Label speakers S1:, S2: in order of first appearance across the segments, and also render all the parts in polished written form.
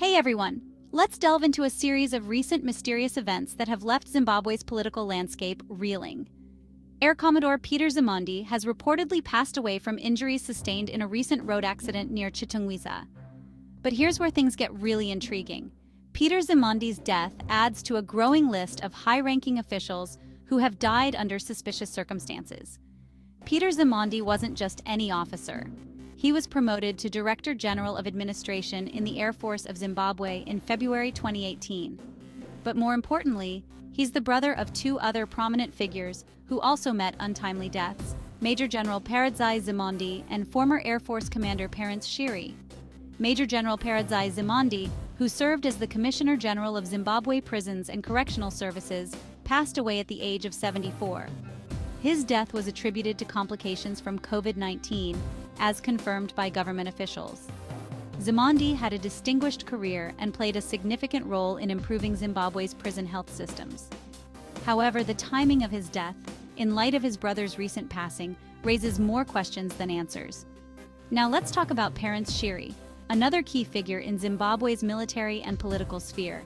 S1: Hey everyone! Let's delve into a series of recent mysterious events that have left Zimbabwe's political landscape reeling. Air Commodore Peter Zimondi has reportedly passed away from injuries sustained in a recent road accident near Chitungwiza. But here's where things get really intriguing. Peter Zimondi's death adds to a growing list of high-ranking officials who have died under suspicious circumstances. Peter Zimondi wasn't just any officer. He was promoted to Director General of Administration in the Air Force of Zimbabwe in February 2018. But more importantly, he's the brother of two other prominent figures who also met untimely deaths: Major General Peredzai Zimondi and former Air Force Commander Perence Shiri. Major General Peredzai Zimondi, who served as the Commissioner General of Zimbabwe Prisons and Correctional Services, passed away at the age of 74. His death was attributed to complications from COVID-19, as confirmed by government officials. Zimondi had a distinguished career and played a significant role in improving Zimbabwe's prison health systems. However, the timing of his death, in light of his brother's recent passing, raises more questions than answers. Now let's talk about Perence Shiri, another key figure in Zimbabwe's military and political sphere.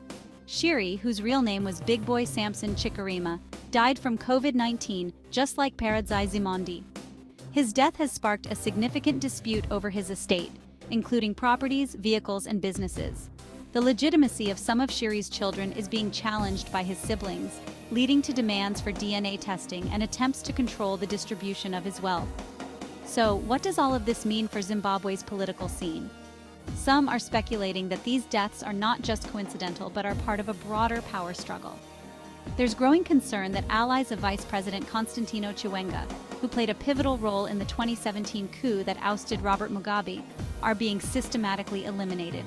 S1: Shiri, whose real name was Big Boy Samson Chikarima, died from COVID-19 just like Peredzai Zimondi. His death has sparked a significant dispute over his estate, including properties, vehicles, and businesses. The legitimacy of some of Shiri's children is being challenged by his siblings, leading to demands for DNA testing and attempts to control the distribution of his wealth. So, what does all of this mean for Zimbabwe's political scene? Some are speculating that these deaths are not just coincidental but are part of a broader power struggle. There's growing concern that allies of Vice President Constantino Chiwenga, who played a pivotal role in the 2017 coup that ousted Robert Mugabe, are being systematically eliminated.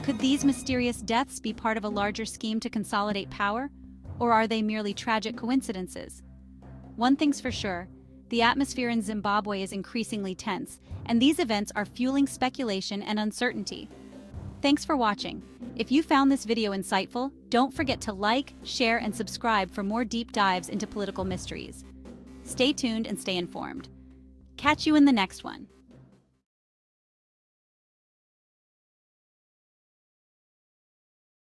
S1: Could these mysterious deaths be part of a larger scheme to consolidate power, or are they merely tragic coincidences? One thing's for sure, the atmosphere in Zimbabwe is increasingly tense, and these events are fueling speculation and uncertainty. Thanks for watching. If you found this video insightful, don't forget to like, share, and subscribe for more deep dives into political mysteries. Stay tuned and stay informed. Catch you in the next one.